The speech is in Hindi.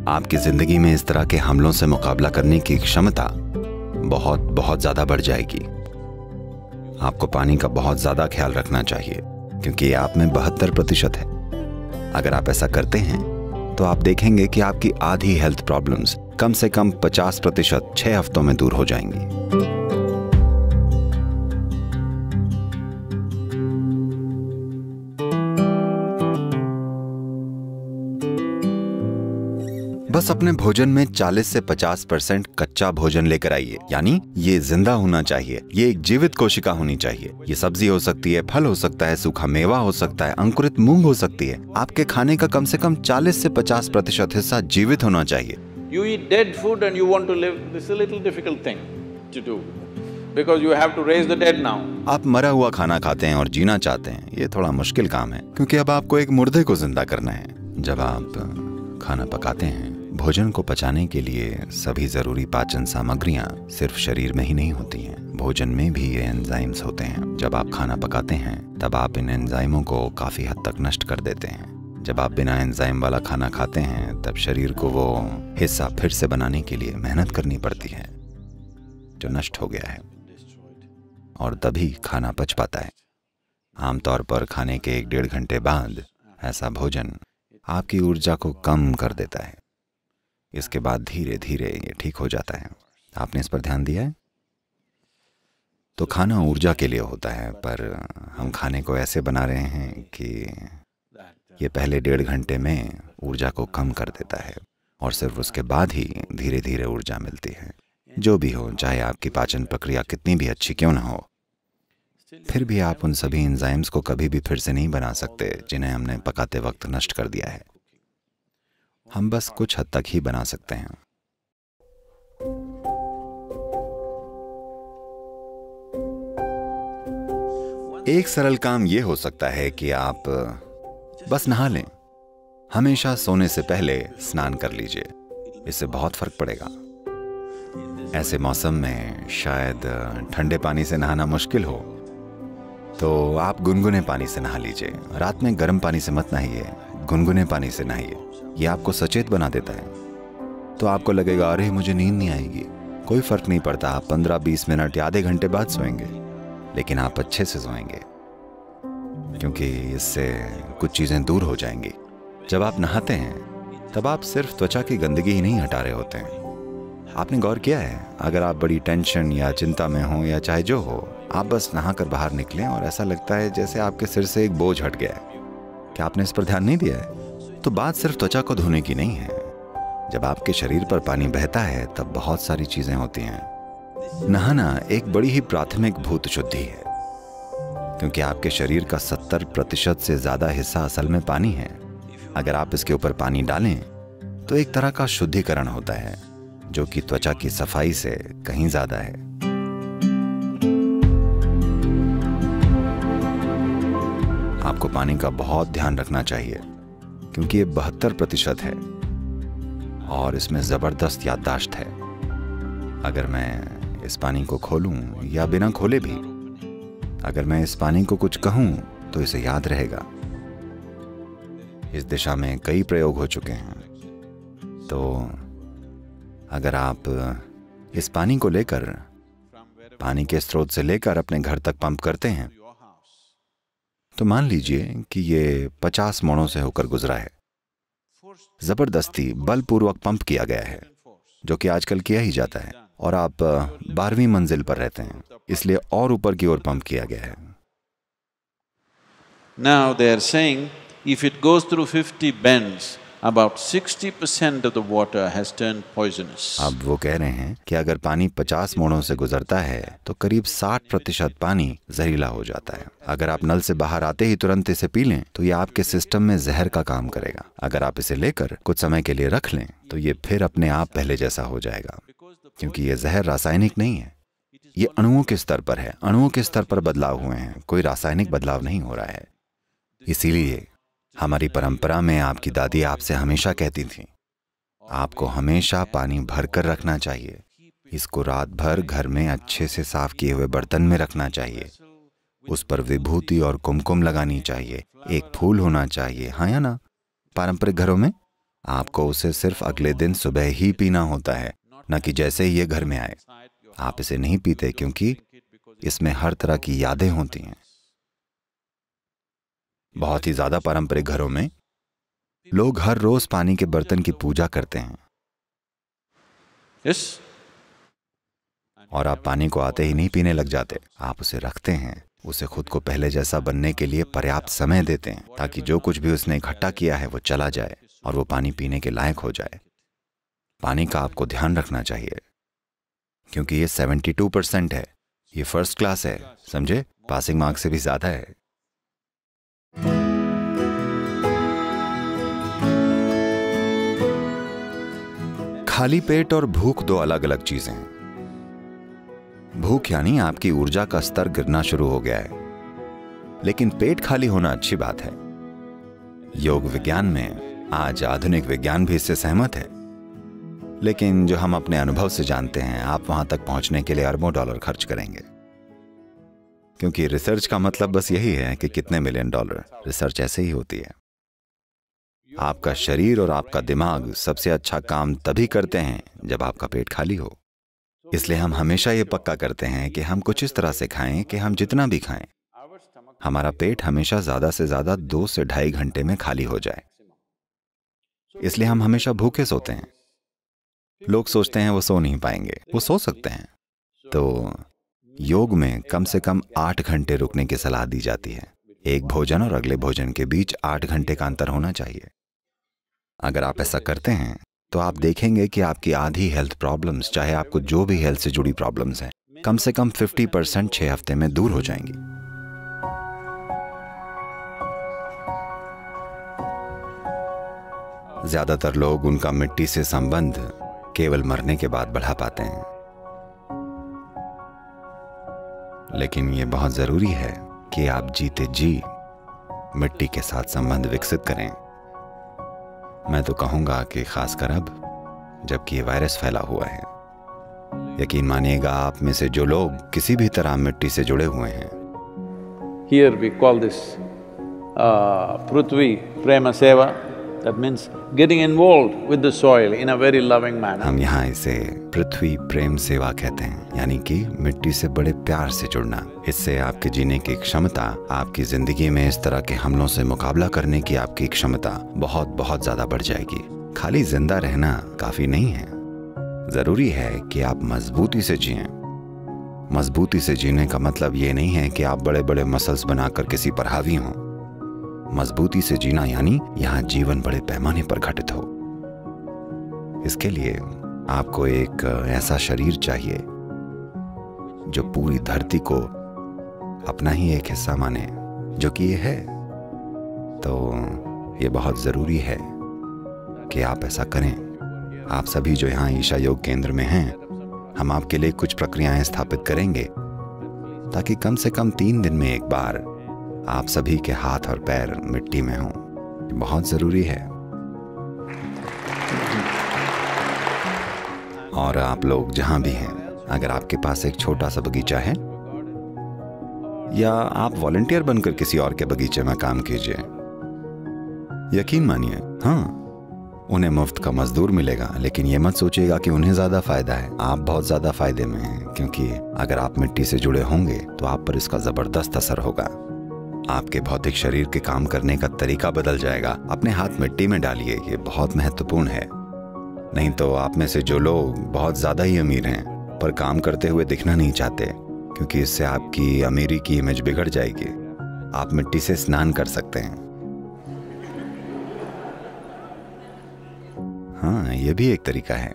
आपकी जिंदगी में इस तरह के हमलों से मुकाबला करने की क्षमता बहुत बहुत ज्यादा बढ़ जाएगी। आपको पानी का बहुत ज्यादा ख्याल रखना चाहिए क्योंकि ये आप में 72% है। अगर आप ऐसा करते हैं तो आप देखेंगे कि आपकी आधी हेल्थ प्रॉब्लम्स कम से कम 50% 6 हफ्तों में दूर हो जाएंगी। बस अपने भोजन में 40 से 50% कच्चा भोजन लेकर आइए, यानी ये जिंदा होना चाहिए। ये एक जीवित कोशिका होनी चाहिए। ये सब्जी हो सकती है, फल हो सकता है, सूखा मेवा हो सकता है, अंकुरित मूंग हो सकती है। आपके खाने का कम से कम 40 से 50% हिस्सा जीवित होना चाहिए। You eat dead food and you want to live, this is a little difficult thing to do, because you have to raise the dead now. आप मरा हुआ खाना खाते हैं और जीना चाहते हैं, ये थोड़ा मुश्किल काम है क्योंकि अब आपको एक मुर्दे को जिंदा करना है। जब आप खाना पकाते हैं, भोजन को पचाने के लिए सभी जरूरी पाचन सामग्रियां सिर्फ शरीर में ही नहीं होती हैं, भोजन में भी ये एंजाइम्स होते हैं। जब आप खाना पकाते हैं तब आप इन एंजाइमों को काफी हद तक नष्ट कर देते हैं। जब आप बिना एंजाइम वाला खाना खाते हैं तब शरीर को वो हिस्सा फिर से बनाने के लिए मेहनत करनी पड़ती है जो नष्ट हो गया है, और तभी खाना पच पाता है। आमतौर पर खाने के 1-1.5 घंटे बाद ऐसा भोजन आपकी ऊर्जा को कम कर देता है। इसके बाद धीरे धीरे ये ठीक हो जाता है। आपने इस पर ध्यान दिया है? तो खाना ऊर्जा के लिए होता है, पर हम खाने को ऐसे बना रहे हैं कि ये पहले 1.5 घंटे में ऊर्जा को कम कर देता है और सिर्फ उसके बाद ही धीरे धीरे ऊर्जा मिलती है। जो भी हो, चाहे आपकी पाचन प्रक्रिया कितनी भी अच्छी क्यों ना हो, फिर भी आप उन सभी एंजाइम्स को कभी भी फिर से नहीं बना सकते जिन्हें हमने पकाते वक्त नष्ट कर दिया है। हम बस कुछ हद तक ही बना सकते हैं। एक सरल काम यह हो सकता है कि आप बस नहा लें। हमेशा सोने से पहले स्नान कर लीजिए, इससे बहुत फर्क पड़ेगा। ऐसे मौसम में शायद ठंडे पानी से नहाना मुश्किल हो तो आप गुनगुने पानी से नहा लीजिए। रात में गर्म पानी से मत नहाइए, गुनगुने पानी से नहाइए। ये आपको सचेत बना देता है। तो आपको लगेगा अरे मुझे नींद नहीं आएगी। कोई फर्क नहीं पड़ता, आप 15-20 मिनट या आधे घंटे बाद सोएंगे, लेकिन आप अच्छे से सोएंगे क्योंकि इससे कुछ चीजें दूर हो जाएंगी। जब आप नहाते हैं तब आप सिर्फ त्वचा की गंदगी ही नहीं हटा रहे होते हैं। आपने गौर किया है, अगर आप बड़ी टेंशन या चिंता में हो या चाहे जो हो, आप बस नहाकर बाहर निकलें और ऐसा लगता है जैसे आपके सिर से एक बोझ हट गया है। क्या आपने इस पर ध्यान नहीं दिया है? तो बात सिर्फ त्वचा को धोने की नहीं है। जब आपके शरीर पर पानी बहता है तब बहुत सारी चीजें होती हैं। नहाना एक बड़ी ही प्राथमिक भूत शुद्धि है क्योंकि आपके शरीर का 70% से ज्यादा हिस्सा असल में पानी है। अगर आप इसके ऊपर पानी डालें तो एक तरह का शुद्धिकरण होता है जो कि त्वचा की सफाई से कहीं ज्यादा है। आपको पानी का बहुत ध्यान रखना चाहिए क्योंकि ये 72% है और इसमें जबरदस्त याददाश्त है। अगर मैं इस पानी को खोलूं या बिना खोले भी, अगर मैं इस पानी को कुछ कहूं तो इसे याद रहेगा। इस दिशा में कई प्रयोग हो चुके हैं। तो अगर आप इस पानी को लेकर, पानी के स्रोत से लेकर अपने घर तक पंप करते हैं, तो मान लीजिए कि ये 50 मोड़ों से होकर गुजरा है। जबरदस्ती बलपूर्वक पंप किया गया है, जो कि आजकल किया ही जाता है, और आप 12वीं मंजिल पर रहते हैं, इसलिए और ऊपर की ओर पंप किया गया है। Now they are saying if it goes through 50 bends, about 60% of the water has turned poisonous. अब वो कह रहे हैं कि अगर पानी 50 मोड़ों से गुजरता है तो करीब 60% पानी जहरीला हो जाता है। अगर आप नल से बाहर आते ही तुरंत इसे पी लें तो ये आपके सिस्टम में जहर का काम करेगा। अगर आप इसे लेकर कुछ समय के लिए रख लें तो ये फिर अपने आप पहले जैसा हो जाएगा, क्योंकि ये जहर रासायनिक नहीं है, ये अणुओं के स्तर पर है। अणुओं के स्तर पर बदलाव हुए हैं, कोई रासायनिक बदलाव नहीं हो रहा है। इसीलिए हमारी परंपरा में आपकी दादी आपसे हमेशा कहती थी, आपको हमेशा पानी भर कर रखना चाहिए। इसको रात भर घर में अच्छे से साफ किए हुए बर्तन में रखना चाहिए। उस पर विभूति और कुमकुम लगानी चाहिए। एक फूल होना चाहिए, हाँ या ना? पारंपरिक घरों में आपको उसे सिर्फ अगले दिन सुबह ही पीना होता है, न कि जैसे ही ये घर में आए। आप इसे नहीं पीते क्योंकि इसमें हर तरह की यादें होती हैं। बहुत ही ज्यादा पारंपरिक घरों में लोग हर रोज पानी के बर्तन की पूजा करते हैं। Yes? और आप पानी को आते ही नहीं पीने लग जाते। आप उसे रखते हैं, उसे खुद को पहले जैसा बनने के लिए पर्याप्त समय देते हैं, ताकि जो कुछ भी उसने इकट्ठा किया है वो चला जाए और वो पानी पीने के लायक हो जाए। पानी का आपको ध्यान रखना चाहिए, क्योंकि ये 72% है। ये फर्स्ट क्लास है, समझे? पासिंग मार्क्स से भी ज्यादा है। खाली पेट और भूख दो अलग अलग चीजें हैं। भूख यानी आपकी ऊर्जा का स्तर गिरना शुरू हो गया है, लेकिन पेट खाली होना अच्छी बात है। योग विज्ञान में आज आधुनिक विज्ञान भी इससे सहमत है, लेकिन जो हम अपने अनुभव से जानते हैं, आप वहां तक पहुंचने के लिए अरबों डॉलर खर्च करेंगे, क्योंकि रिसर्च का मतलब बस यही है कि कितने मिलियन डॉलर। रिसर्च ऐसे ही होती है। आपका शरीर और आपका दिमाग सबसे अच्छा काम तभी करते हैं जब आपका पेट खाली हो। इसलिए हम हमेशा ये पक्का करते हैं कि हम कुछ इस तरह से खाएं कि हम जितना भी खाएं, हमारा पेट हमेशा ज्यादा से ज्यादा 2 से 2.5 घंटे में खाली हो जाए। इसलिए हम हमेशा भूखे सोते हैं। लोग सोचते हैं वो सो नहीं पाएंगे, वो सो सकते हैं। तो योग में कम से कम 8 घंटे रुकने की सलाह दी जाती है। एक भोजन और अगले भोजन के बीच 8 घंटे का अंतर होना चाहिए। अगर आप ऐसा करते हैं तो आप देखेंगे कि आपकी आधी हेल्थ प्रॉब्लम्स, चाहे आपको जो भी हेल्थ से जुड़ी प्रॉब्लम्स हैं, कम से कम 50% 6 हफ्ते में दूर हो जाएंगी। ज्यादातर लोग उनका मिट्टी से संबंध केवल मरने के बाद बढ़ा पाते हैं, लेकिन ये बहुत जरूरी है कि आप जीते जी मिट्टी के साथ संबंध विकसित करें। मैं तो कहूंगा कि खासकर अब जबकि ये वायरस फैला हुआ है। यकीन मानिएगा, आप में से जो लोग किसी भी तरह मिट्टी से जुड़े हुए हैं, Here we call this Prithvi Prema Seva. That means getting involved with the soil in a very loving manner. हम यहाँ इसे पृथ्वी प्रेम सेवा कहते हैं, यानी कि मिट्टी से बड़े प्यार से जुड़ना। इससे आपके जीने की क्षमता, आपकी जिंदगी में इस तरह के हमलों से मुकाबला करने की आपकी क्षमता बहुत बहुत ज्यादा बढ़ जाएगी। खाली जिंदा रहना काफी नहीं है, जरूरी है कि आप मजबूती से जिएं। मजबूती से जीने का मतलब ये नहीं है कि आप बड़े बड़े मसल्स बनाकर किसी पर हावी हों। मजबूती से जीना यानी यहाँ जीवन बड़े पैमाने पर घटित हो। इसके लिए आपको एक ऐसा शरीर चाहिए जो पूरी धरती को अपना ही एक हिस्सा माने, जो कि ये है। तो ये बहुत जरूरी है कि आप ऐसा करें। आप सभी जो यहाँ ईशा योग केंद्र में हैं, हम आपके लिए कुछ प्रक्रियाएं स्थापित करेंगे ताकि कम से कम 3 दिन में एक बार आप सभी के हाथ और पैर मिट्टी में हों। बहुत जरूरी है। और आप लोग जहां भी हैं, अगर आपके पास एक छोटा सा बगीचा है, या आप वॉलंटियर बनकर किसी और के बगीचे में काम कीजिए, यकीन मानिए, हाँ, उन्हें मुफ्त का मजदूर मिलेगा, लेकिन ये मत सोचिएगा कि उन्हें ज्यादा फायदा है। आप बहुत ज्यादा फायदे में हैं, क्योंकि अगर आप मिट्टी से जुड़े होंगे तो आप पर इसका जबरदस्त असर होगा। आपके भौतिक शरीर के काम करने का तरीका बदल जाएगा। अपने हाथ मिट्टी में डालिए, ये बहुत महत्वपूर्ण है। नहीं तो आप में से जो लोग बहुत ज्यादा ही अमीर हैं पर काम करते हुए दिखना नहीं चाहते, क्योंकि इससे आपकी अमीरी की इमेज बिगड़ जाएगी, आप मिट्टी से स्नान कर सकते हैं। हाँ, ये भी एक तरीका है।